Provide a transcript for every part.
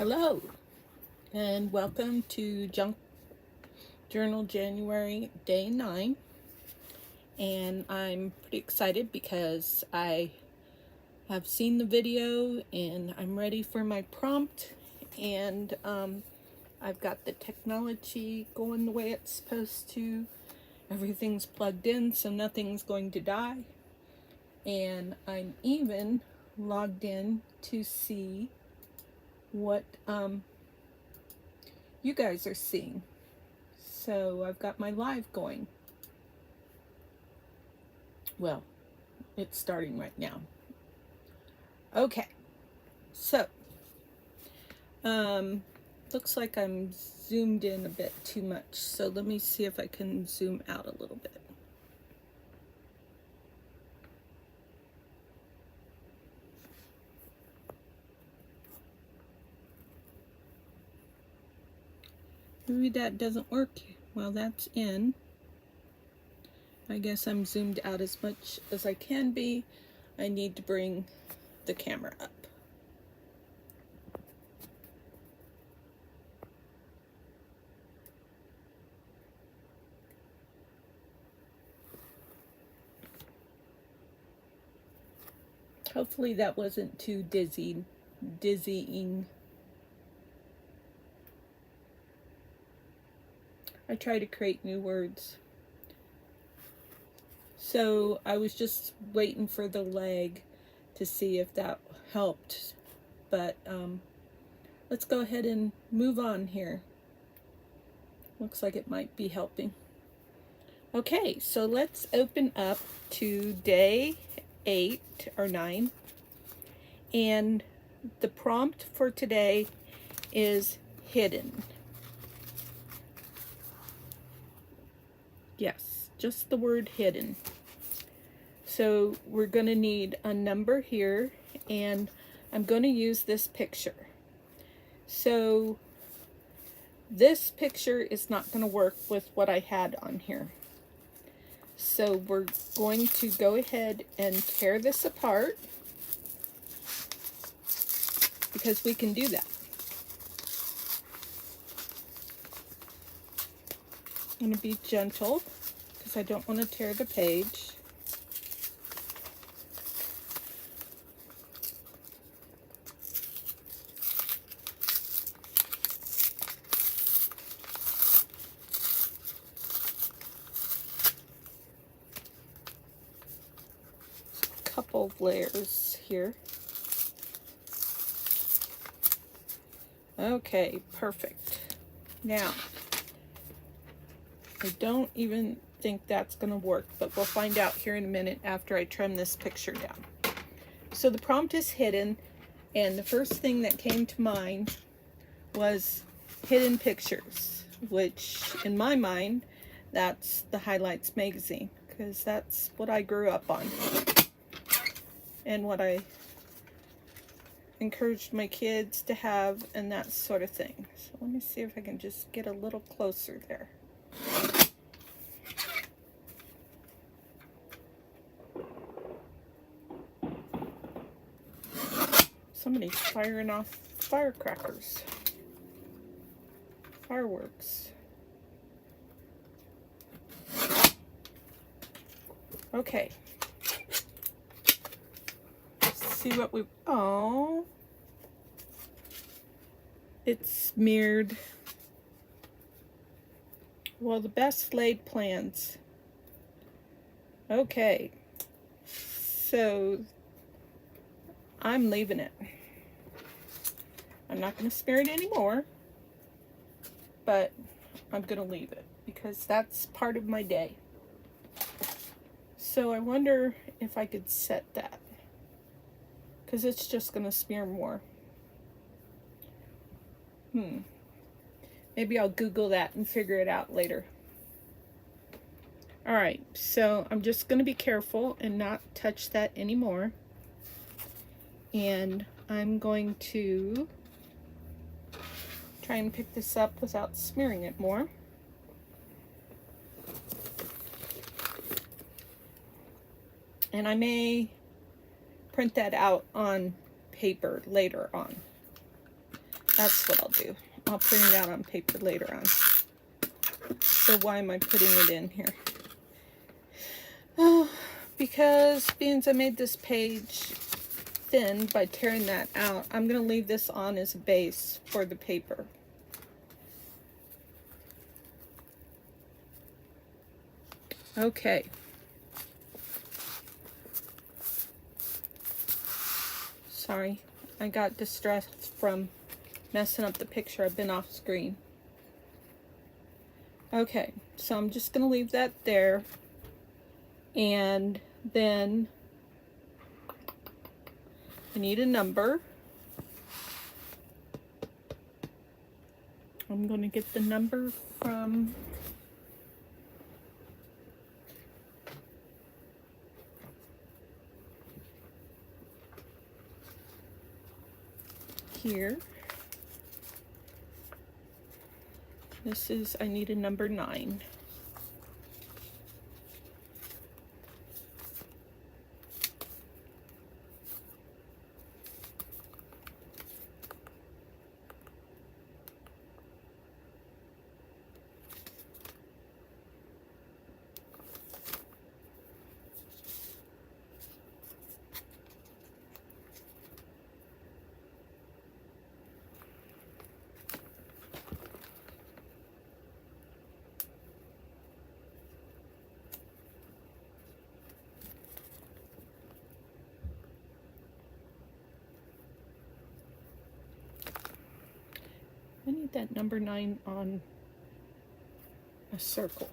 Hello, and welcome to Junk Journal January Day 9. And I'm pretty excited because I have seen the video and I'm ready for my prompt. And I've got the technology going the way it's supposed to. Everything's plugged in, so nothing's going to die. And I'm even logged in to see what you guys are seeing. So I've got my live going. Well, it's starting right now. Okay, so looks like I'm zoomed in a bit too much, so let me see if I can zoom out a little bit. Maybe that doesn't work. Well, that's in. I guess I'm zoomed out as much as I can be. I need to bring the camera up. Hopefully that wasn't too dizzying. I try to create new words. So I was just waiting for the leg to see if that helped. But let's go ahead and move on here. Looks like it might be helping. Okay, so let's open up to day 8 or 9. And the prompt for today is hidden. Yes, just the word hidden. So we're going to need a number here, and I'm going to use this picture. So this picture is not going to work with what I had on here. So we're going to go ahead and tear this apart, because we can do that. I'm going to be gentle because I don't want to tear the page. Couple of layers here. Okay, perfect. Now, I don't even think that's going to work, but we'll find out here in a minute after I trim this picture down. So the prompt is hidden, and the first thing that came to mind was hidden pictures, which in my mind, that's the Highlights magazine, because that's what I grew up on and what I encouraged my kids to have and that sort of thing. So let me see if I can just get a little closer there. Somebody's firing off firecrackers. Fireworks. Okay. See what we, oh, it's smeared. Well, the best laid plans. Okay, so I'm leaving it. I'm not going to smear it anymore, but I'm going to leave it because that's part of my day. So I wonder if I could set that, because it's just going to smear more. Maybe I'll Google that and figure it out later. Alright, so I'm just going to be careful and not touch that anymore. And I'm going to try and pick this up without smearing it more. And I may print that out on paper later on. That's what I'll do. I'll print it out on paper later on. So why am I putting it in here? Oh, because being I made this page thin by tearing that out, I'm going to leave this on as a base for the paper. Okay. Sorry, I got distressed from messing up the picture. I've been off screen. Okay, so I'm just going to leave that there. And then I need a number. I'm going to get the number from here. This is, I need a number 9. I need that number 9 on a circle.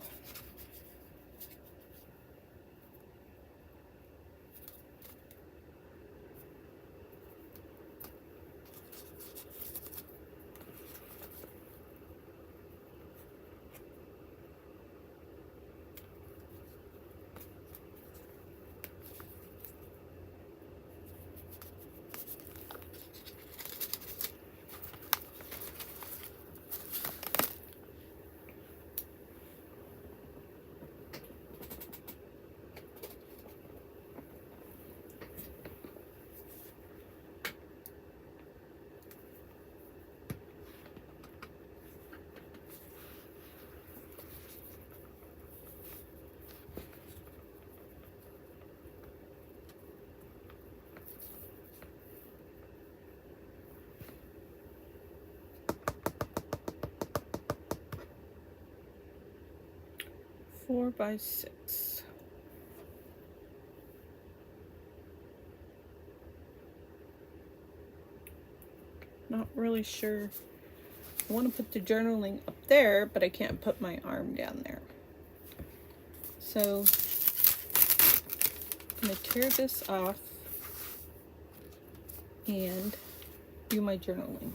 Four by 6. Not really sure. I want to put the journaling up there, but I can't put my arm down there. So I'm going to tear this off and do my journaling.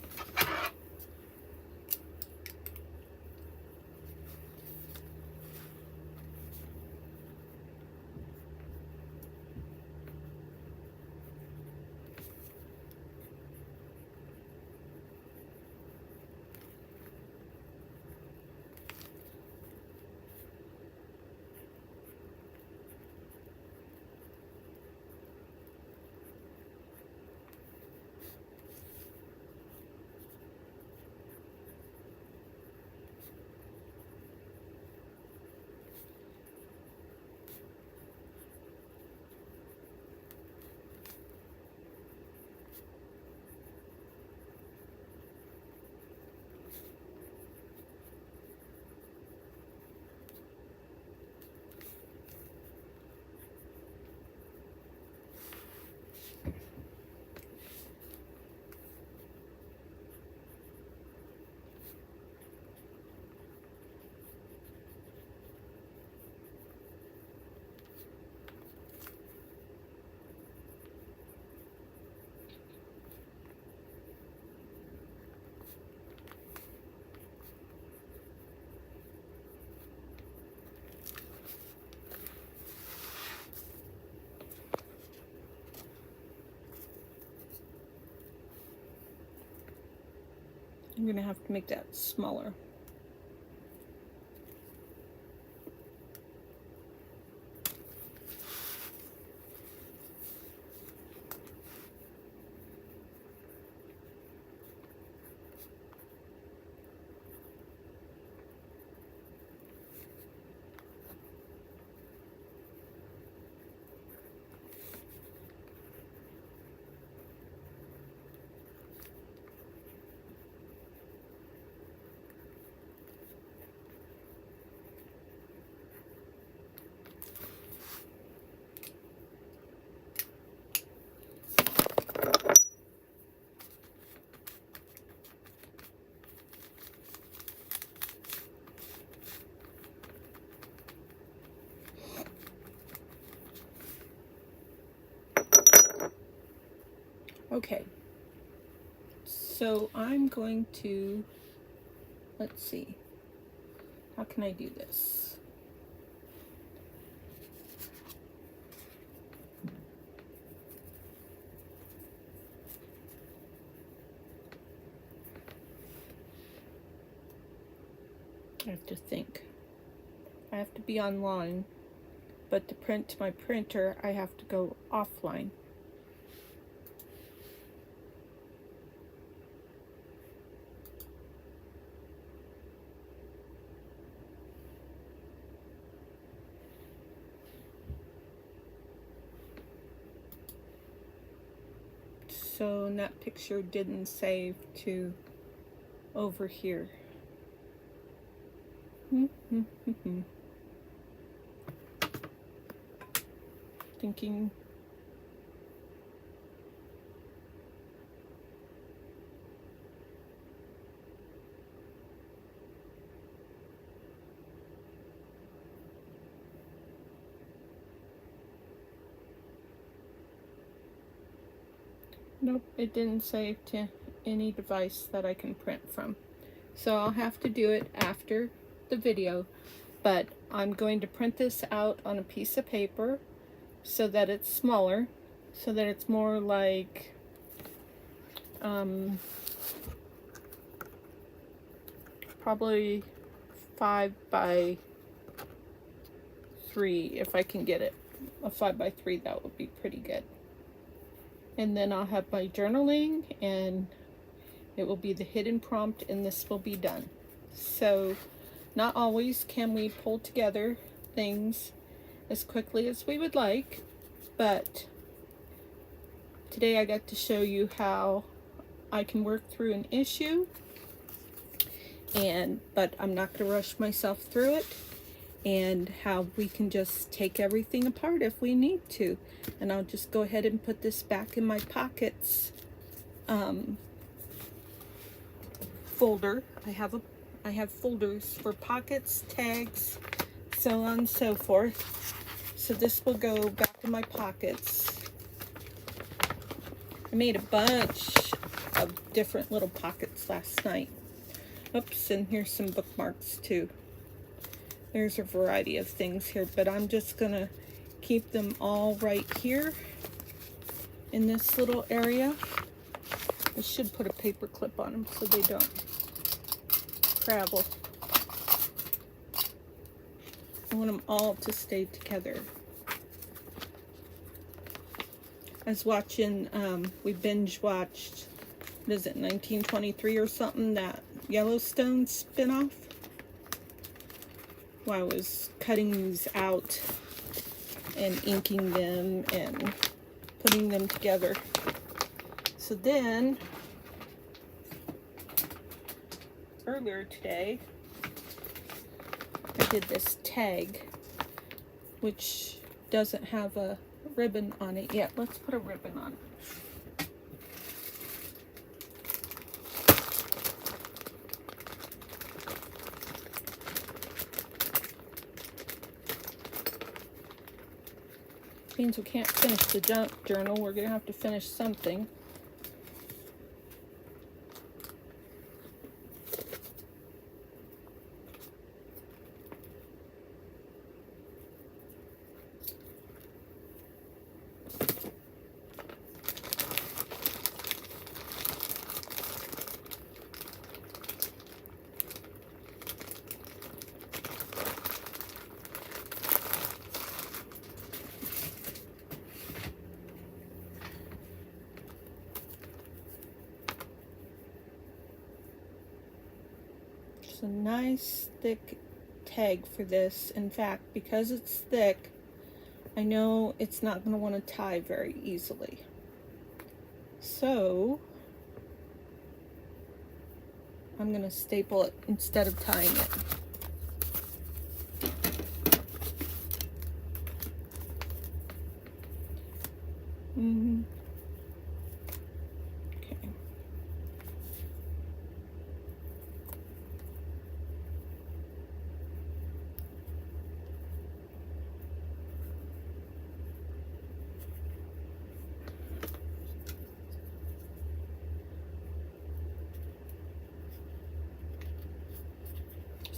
I'm going to have to make that smaller. Okay, so I'm going to, let's see, how can I do this? I have to think. I have to be online, but to print to my printer, I have to go offline. So that picture didn't save to over here. Thinking. Nope, it didn't save to any device that I can print from. So I'll have to do it after the video, but I'm going to print this out on a piece of paper so that it's smaller, so that it's more like probably 5 by 3 if I can get it. A 5 by 3, that would be pretty good. And then I'll have my journaling, and it will be the hidden prompt, and this will be done. So not always can we pull together things as quickly as we would like, but today I got to show you how I can work through an issue, but I'm not going to rush myself through it, and how we can just take everything apart if we need to. And I'll just go ahead and put this back in my pockets folder. I have folders for pockets, tags, so on and so forth. So this will go back in my pockets. I made a bunch of different little pockets last night. Oops, and here's some bookmarks too. There's a variety of things here, but I'm just gonna keep them all right here in this little area. I should put a paper clip on them so they don't travel. I want them all to stay together. I was watching, we binge watched, what is it, 1923 or something, that Yellowstone spinoff. While I was cutting these out and inking them and putting them together. So then, earlier today, I did this tag, which doesn't have a ribbon on it yet. Let's put a ribbon on it. Means we can't finish the junk journal. We're going to have to finish something. A nice thick tag for this. In fact, because it's thick, I know it's not going to want to tie very easily. So I'm going to staple it instead of tying it. Okay.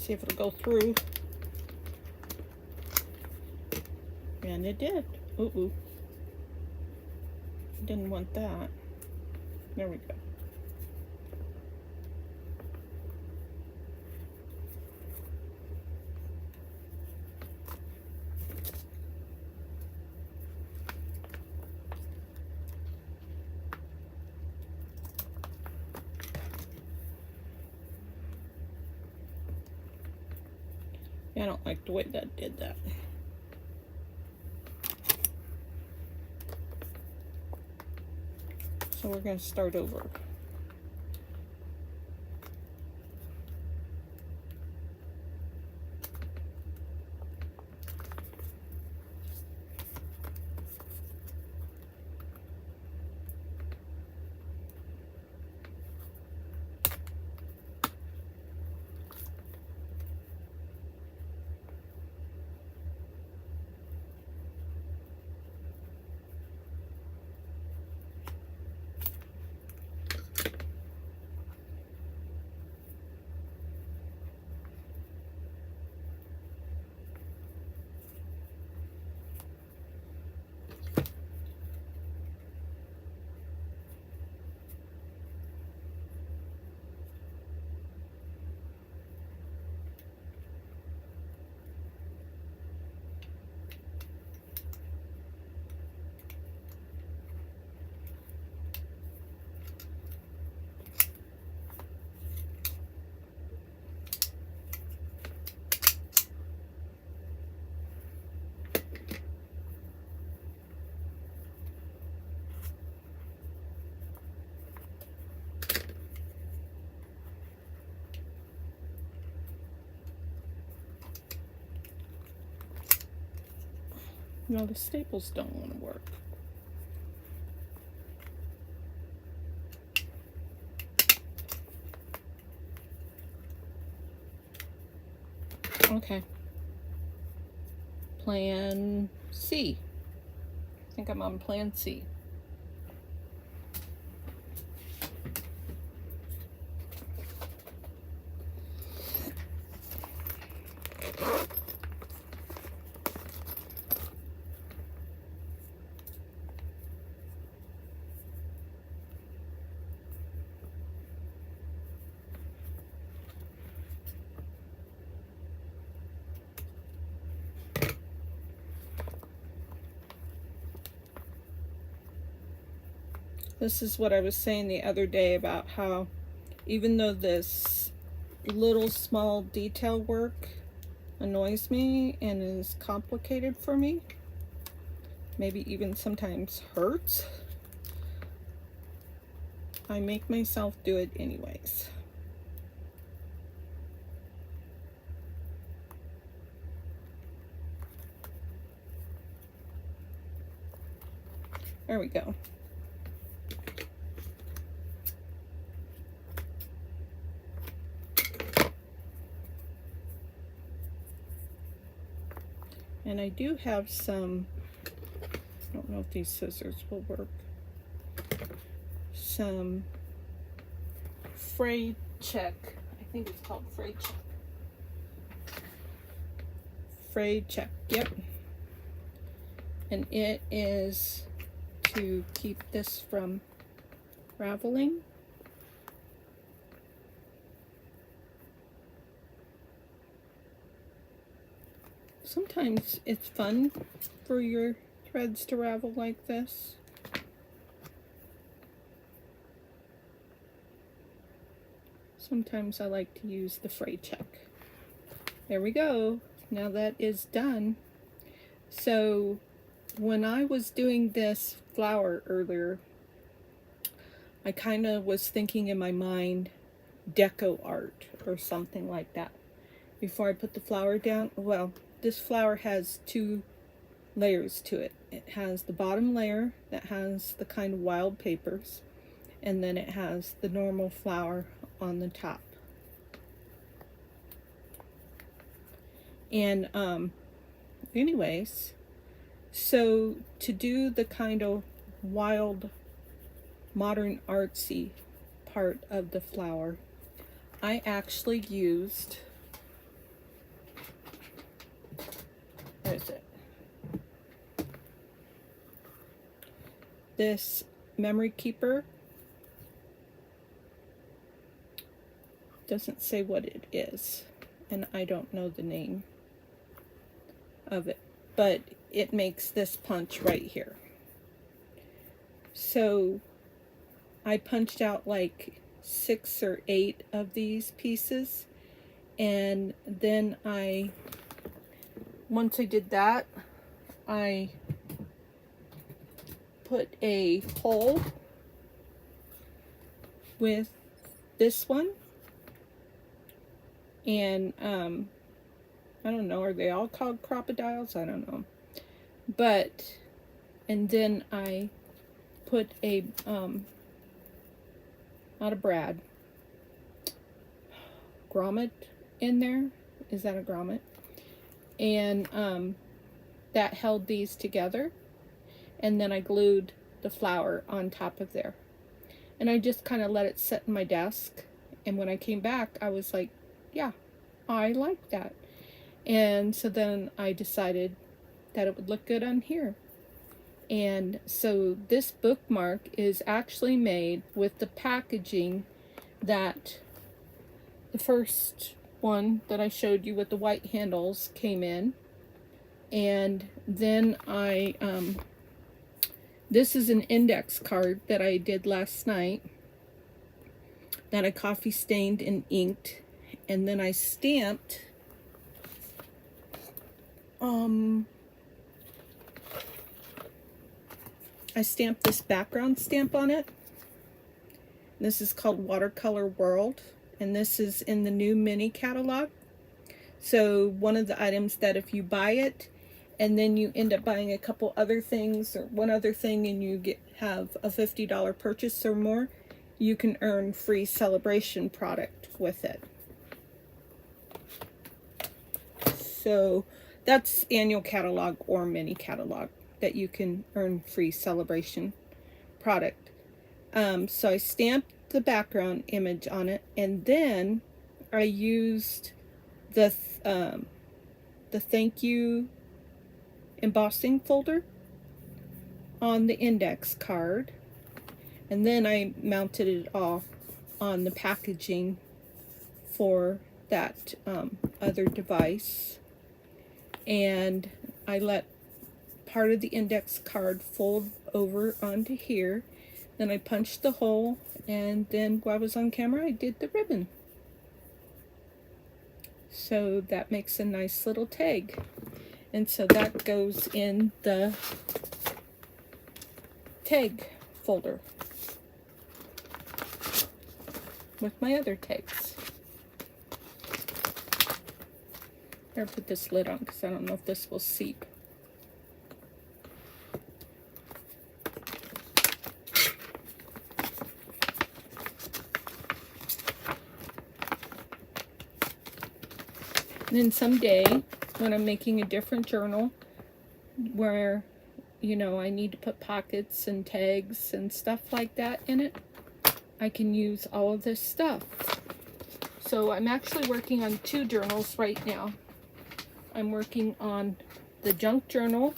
See if it'll go through. And it did. Ooh. Didn't want that. There we go. I don't like the way that did that. So we're going to start over. No, the staples don't want to work. Okay. Plan C. I think I'm on plan C. This is what I was saying the other day about how even though this little small detail work annoys me and is complicated for me, maybe even sometimes hurts, I make myself do it anyways. There we go. And I do have some, I don't know if these scissors will work, some fray check. I think it's called fray check. Fray check, yep. And it is to keep this from raveling. Sometimes it's fun for your threads to ravel like this. Sometimes I like to use the fray check. There we go. Now that is done. So when I was doing this flower earlier, I kind of was thinking in my mind deco art or something like that. Before I put the flower down, well, this flower has two layers to it. It has the bottom layer that has the kind of wild papers, and then it has the normal flower on the top. And anyways, so to do the kind of wild modern artsy part of the flower, I actually used this memory keeper. Doesn't say what it is, and I don't know the name of it, but it makes this punch right here. So I punched out like 6 or 8 of these pieces, and then once I did that, I put a hole with this one, and I don't know, are they all called crocodiles? I don't know. But, and then I put a, not a brad, grommet in there. Is that a grommet? And that held these together. And then I glued the flower on top of there. And I just kind of let it sit in my desk. And when I came back, I was like, yeah, I like that. And so then I decided that it would look good on here. And so this bookmark is actually made with the packaging that the first one that I showed you with the white handles came in. And then this is an index card that I did last night that I coffee stained and inked, and then I stamped this background stamp on it. This is called Watercolor World, and this is in the new mini catalog. So one of the items that if you buy it and then you end up buying a couple other things or one other thing and you have a $50 purchase or more, you can earn free celebration product with it. So that's annual catalog or mini catalog that you can earn free celebration product. So I stamped the background image on it, and then I used the thank you embossing folder on the index card, and then I mounted it all on the packaging for that other device, and I let part of the index card fold over onto here. Then I punched the hole, and then while I was on camera I did the ribbon. So that makes a nice little tag, and so that goes in the tag folder with my other tags. I'll put this lid on because I don't know if this will seep. And then someday, when I'm making a different journal where, you know, I need to put pockets and tags and stuff like that in it, I can use all of this stuff. So I'm actually working on 2 journals right now. I'm working on the junk journal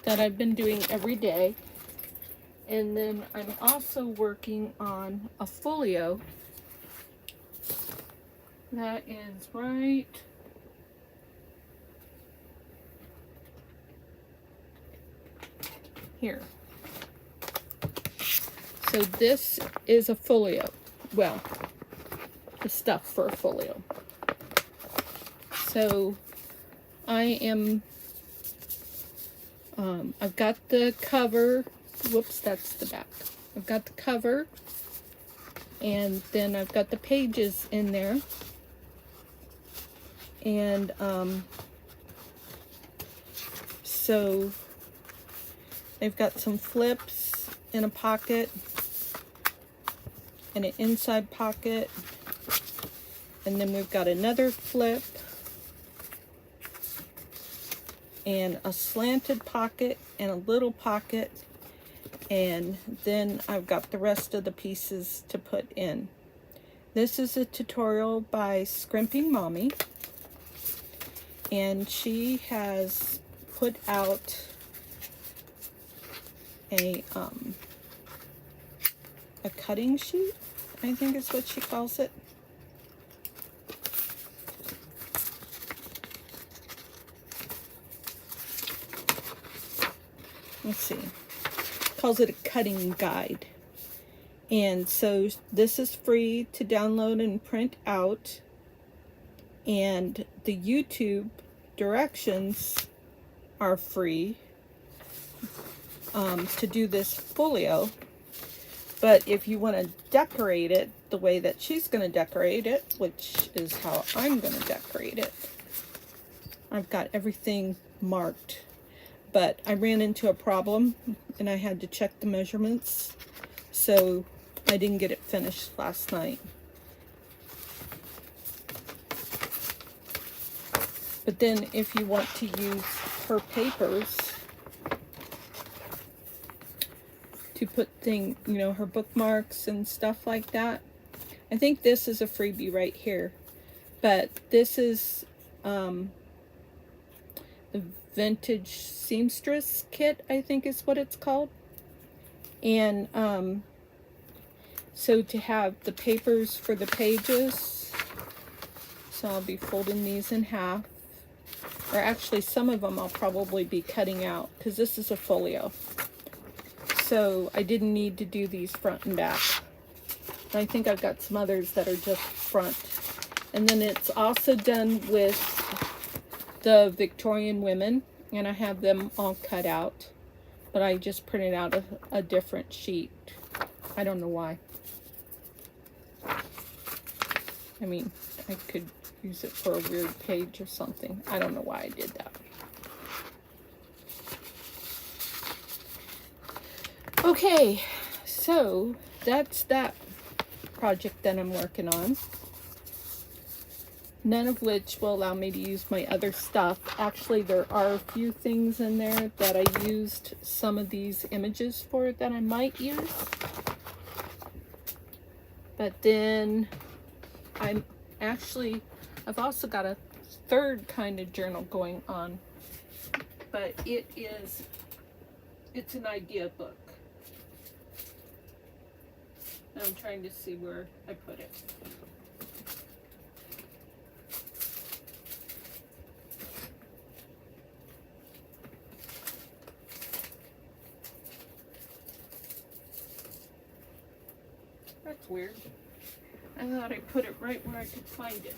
that I've been doing every day. And then I'm also working on a folio that is right here. So this is a folio. Well, the stuff for a folio. So I am, I've got the cover. Whoops, that's the back. I've got the cover, and then I've got the pages in there. And so they've got some flips in a pocket and an inside pocket, and then we've got another flip and a slanted pocket and a little pocket, and then I've got the rest of the pieces to put in. This is a tutorial by Scrimping Mommy, and she has put out a cutting sheet, I think is what she calls it. Let's see, calls it a cutting guide. And so this is free to download and print out, and the YouTube directions are free to do this folio. But if you want to decorate it the way that she's going to decorate it, which is how I'm going to decorate it, I've got everything marked. But I ran into a problem and I had to check the measurements, so I didn't get it finished last night. But then if you want to use her papers to put her bookmarks and stuff like that, I think this is a freebie right here. But this is the Vintage Seamstress Kit, I think is what it's called. And so to have the papers for the pages, so I'll be folding these in half. Or actually, some of them I'll probably be cutting out, because this is a folio. So I didn't need to do these front and back. And I think I've got some others that are just front. And then it's also done with the Victorian women, and I have them all cut out. But I just printed out a different sheet. I don't know why. I mean, I could use it for a weird page or something. I don't know why I did that. Okay, so that's that project that I'm working on. None of which will allow me to use my other stuff. Actually, there are a few things in there that I used some of these images for that I might use. But then I've also got a third kind of journal going on. But it's an idea book. And I'm trying to see where I put it. That's weird. I thought I put it right where I could find it.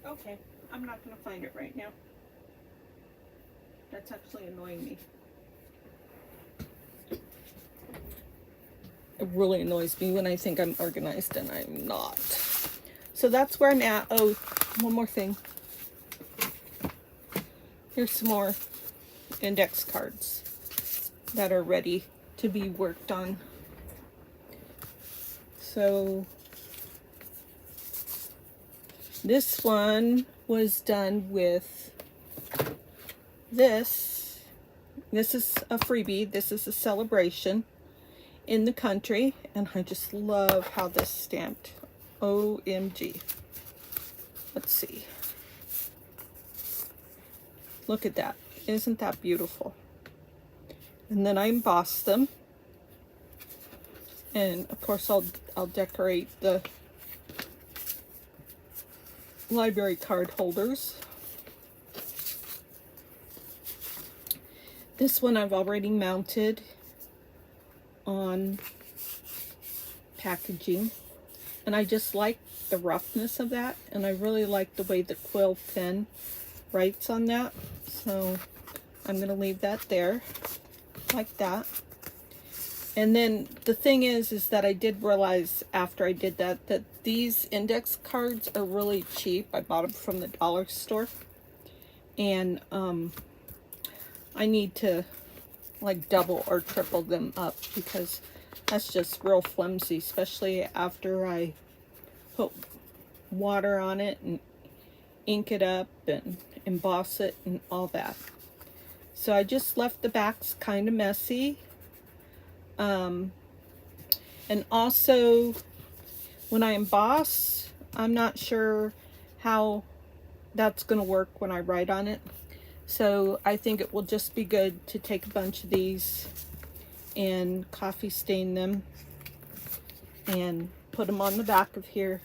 Okay, I'm not going to find it right now. That's actually annoying me. It really annoys me when I think I'm organized and I'm not. So that's where I'm at. Oh, one more thing. Here's some more index cards that are ready to be worked on. So this one was done with this. This is a freebie. This is a celebration in the country, and I just love how this stamped. OMG. Let's see. Look at that. Isn't that beautiful? And then I embossed them. And of course I'll decorate the library card holders. This one I've already mounted on packaging, and I just like the roughness of that, and I really like the way the quill pen writes on that, so I'm going to leave that there like that. And then the thing is that I did realize after I did that these index cards are really cheap. I bought them from the dollar store, and I need to like double or triple them up, because that's just real flimsy, especially after I put water on it and ink it up and emboss it and all that. So I just left the backs kind of messy. And also, when I emboss, I'm not sure how that's going to work when I write on it. So I think it will just be good to take a bunch of these and coffee stain them and put them on the back of here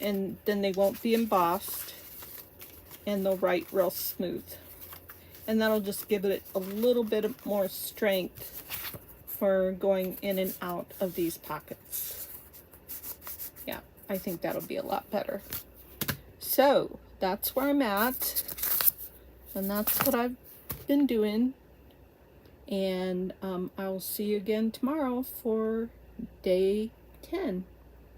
and then they won't be embossed and they'll write real smooth. And that'll just give it a little bit more strength for going in and out of these pockets. Yeah, I think that'll be a lot better. So that's where I'm at, and that's what I've been doing. And I will see you again tomorrow for day 10.